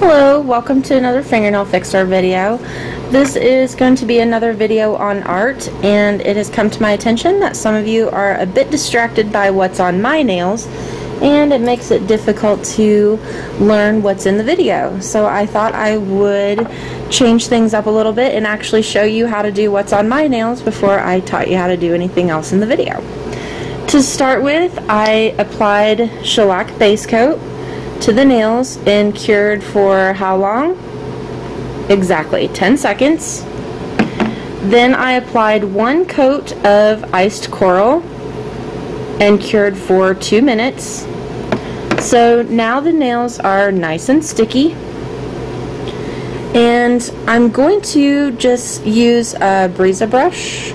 Hello, welcome to another fingernail fixer video. This is going to be another video on art, and it has come to my attention that some of you are a bit distracted by what's on my nails, and it makes it difficult to learn what's in the video. So I thought I would change things up a little bit and actually show you how to do what's on my nails before I taught you how to do anything else in the video. To start with, I applied shellac base coat to the nails and cured for how long? Exactly 10 seconds. Then I applied one coat of iced coral and cured for 2 minutes. So now the nails are nice and sticky, and I'm going to just use a Brisa brush,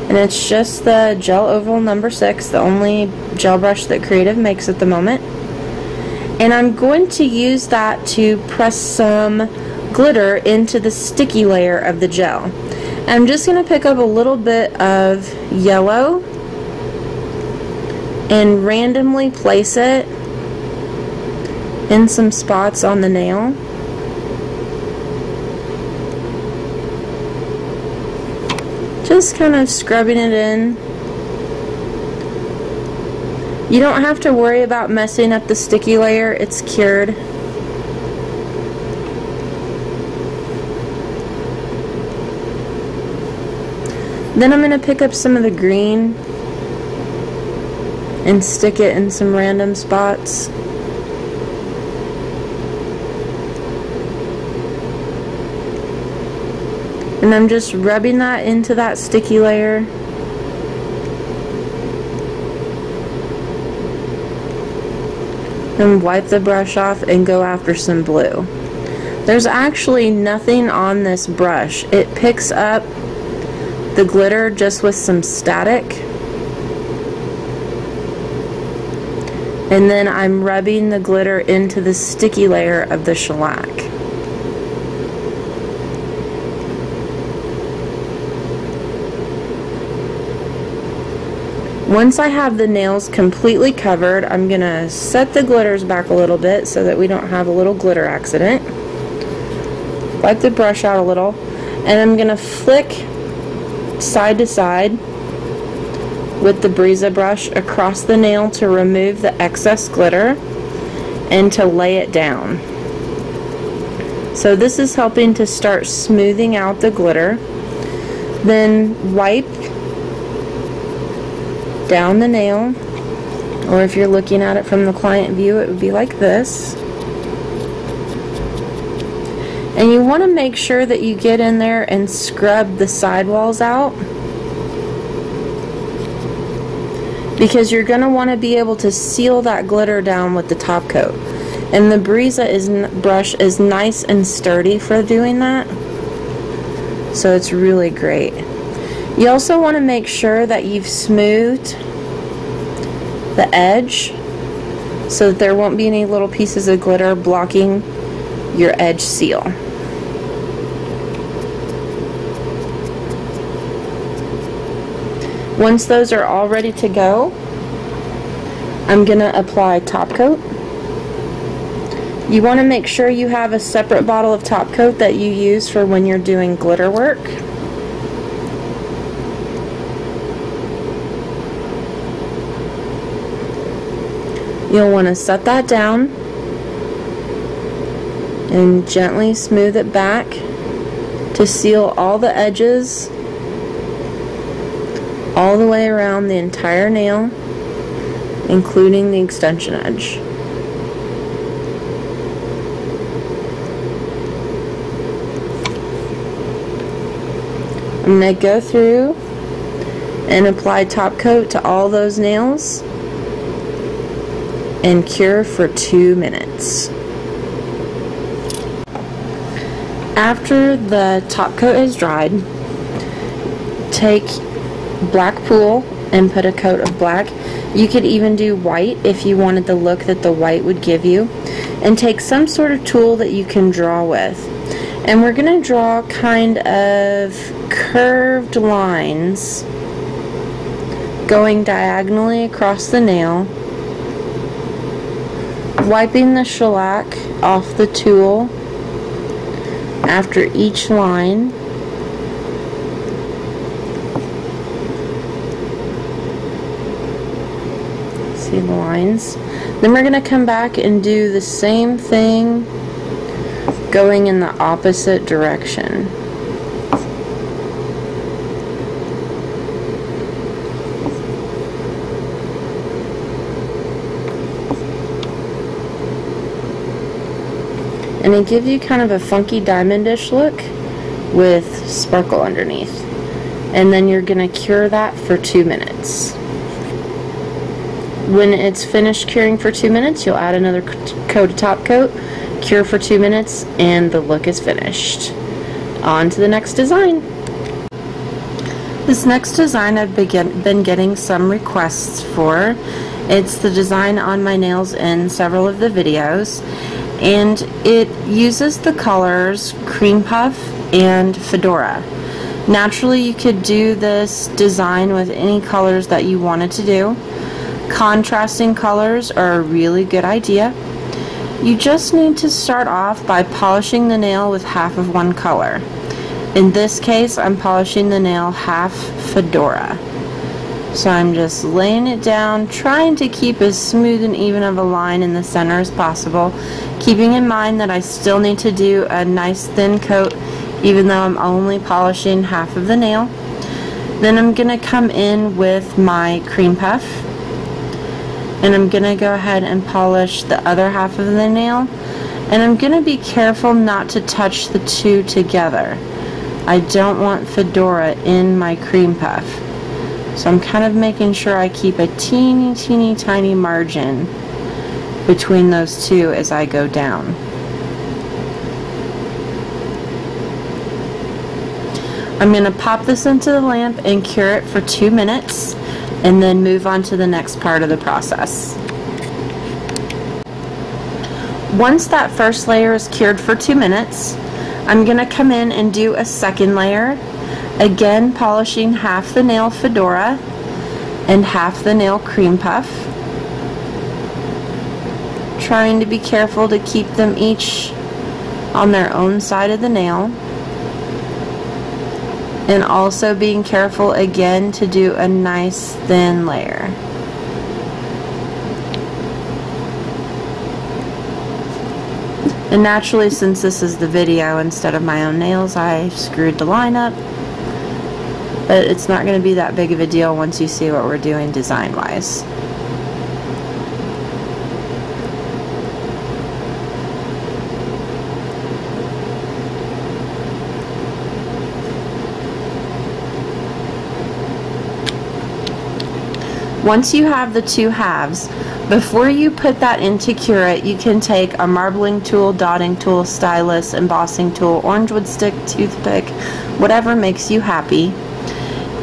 and it's just the Gel Oval number 6, the only gel brush that Creative makes at the moment. And I'm going to use that to press some glitter into the sticky layer of the gel. I'm just going to pick up a little bit of yellow and randomly place it in some spots on the nail. Just kind of scrubbing it in. You don't have to worry about messing up the sticky layer, it's cured. Then I'm going to pick up some of the green and stick it in some random spots. And I'm just rubbing that into that sticky layer. And wipe the brush off and go after some blue. There's actually nothing on this brush. It picks up the glitter just with some static. And then I'm rubbing the glitter into the sticky layer of the shellac. Once I have the nails completely covered, I'm going to set the glitters back a little bit so that we don't have a little glitter accident. Wipe the brush out a little, and I'm going to flick side to side with the Brisa brush across the nail to remove the excess glitter and to lay it down. So this is helping to start smoothing out the glitter. Then wipe down the nail, or if you're looking at it from the client view, it would be like this. And you want to make sure that you get in there and scrub the sidewalls out, because you're going to want to be able to seal that glitter down with the top coat. And the Brisa brush is nice and sturdy for doing that, so it's really great. You also want to make sure that you've smoothed the edge so that there won't be any little pieces of glitter blocking your edge seal. Once those are all ready to go, I'm going to apply top coat. You want to make sure you have a separate bottle of top coat that you use for when you're doing glitter work. You'll want to set that down and gently smooth it back to seal all the edges all the way around the entire nail, including the extension edge. I'm going to go through and apply top coat to all those nails and cure for 2 minutes. After the top coat is dried, take black pool and put a coat of black. You could even do white if you wanted the look that the white would give you. And take some sort of tool that you can draw with. And we're going to draw kind of curved lines going diagonally across the nail wiping the shellac off the tool after each line. See the lines? Then we're going to come back and do the same thing going in the opposite direction. And they give you kind of a funky diamondish look with sparkle underneath. And then you're going to cure that for 2 minutes. When it's finished curing for 2 minutes, you'll add another coat of top coat, cure for 2 minutes, and the look is finished. On to the next design. This next design I've been getting some requests for. It's the design on my nails in several of the videos. And it uses the colors Cream Puff and Fedora. Naturally, you could do this design with any colors that you wanted to do. Contrasting colors are a really good idea. You just need to start off by polishing the nail with half of one color. In this case, I'm polishing the nail half Fedora. So I'm just laying it down, trying to keep as smooth and even of a line in the center as possible, keeping in mind that I still need to do a nice thin coat even though I'm only polishing half of the nail. Then I'm going to come in with my Cream Puff, and I'm going to go ahead and polish the other half of the nail, and I'm going to be careful not to touch the two together. I don't want Fedora in my Cream Puff. So I'm kind of making sure I keep a teeny tiny margin between those two as I go down. I'm going to pop this into the lamp and cure it for 2 minutes and then move on to the next part of the process. Once that first layer is cured for 2 minutes, I'm going to come in and do a second layer. Again, polishing half the nail Fedora and half the nail Cream Puff. Trying to be careful to keep them each on their own side of the nail. And also being careful again to do a nice thin layer. And naturally, since this is the video instead of my own nails, I screwed the line up. But it's not going to be that big of a deal once you see what we're doing design-wise. Once you have the two halves, before you put that into cure it, you can take a marbling tool, dotting tool, stylus, embossing tool, orange wood stick, toothpick, whatever makes you happy,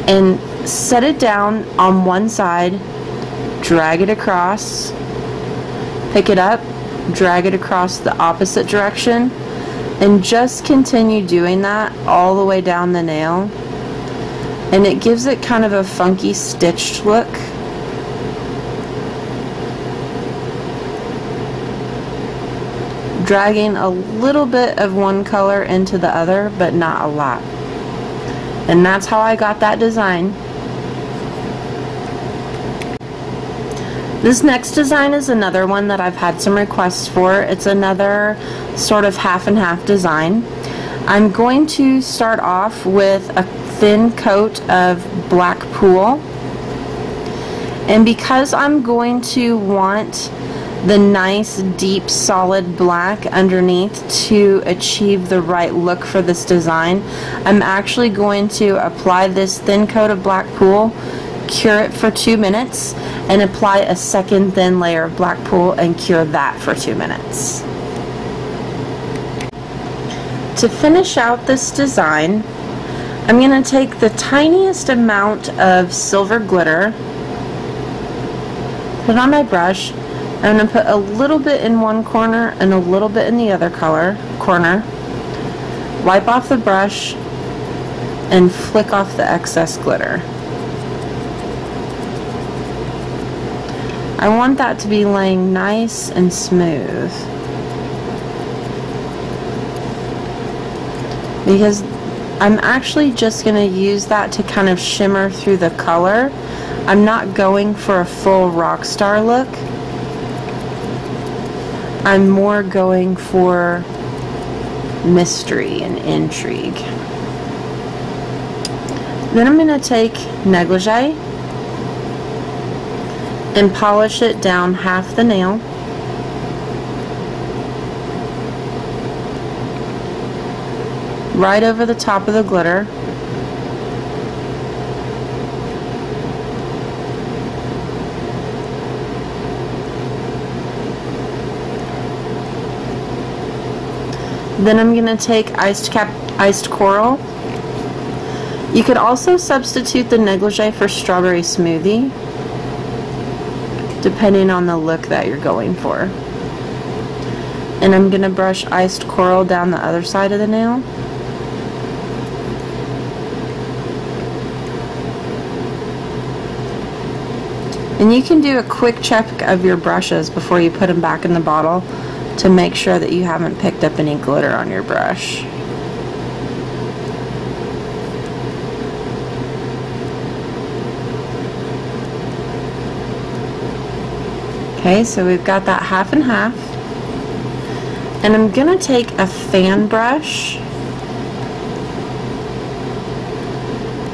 and set it down on one side, drag it across, pick it up, drag it across the opposite direction, and just continue doing that all the way down the nail. And it gives it kind of a funky stitched look. Dragging a little bit of one color into the other, but not a lot. And that's how I got that design. This next design is another one that I've had some requests for. It's another sort of half and half design. I'm going to start off with a thin coat of black pool. And because I'm going to want the nice deep solid black underneath to achieve the right look for this design, I'm actually going to apply this thin coat of black pool, cure it for 2 minutes, and apply a second thin layer of black pool and cure that for 2 minutes. To finish out this design, I'm going to take the tiniest amount of silver glitter, put it on my brush. I'm going to put a little bit in one corner and a little bit in the other corner. Wipe off the brush and flick off the excess glitter. I want that to be laying nice and smooth, because I'm actually just going to use that to kind of shimmer through the color. I'm not going for a full rock star look. I'm more going for mystery and intrigue. Then I'm going to take negligee and polish it down half the nail. Right over the top of the glitter. Then I'm going to take iced coral. You could also substitute the negligee for strawberry smoothie, depending on the look that you're going for. And I'm going to brush iced coral down the other side of the nail. And you can do a quick check of your brushes before you put them back in the bottle to make sure that you haven't picked up any glitter on your brush. Okay, so we've got that half and half. And I'm going to take a fan brush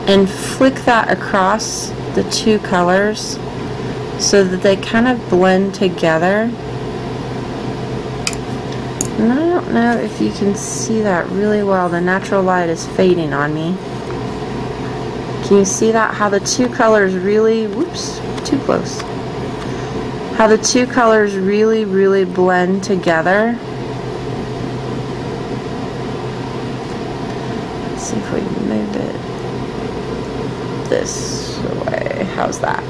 and flick that across the two colors so that they kind of blend together. And I don't know if you can see that really well. The natural light is fading on me. Can you see that? How the two colors really, whoops, too close. How the two colors really, really blend together. Let's see if we can move it this way. How's that?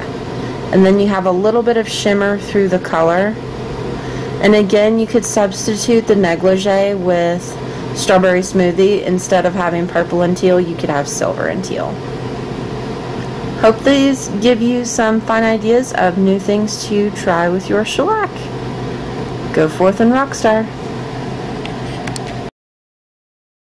And then you have a little bit of shimmer through the color. And again, you could substitute the negligee with strawberry smoothie. Instead of having purple and teal, you could have silver and teal. Hope these give you some fun ideas of new things to try with your shellac. Go forth and rockstar.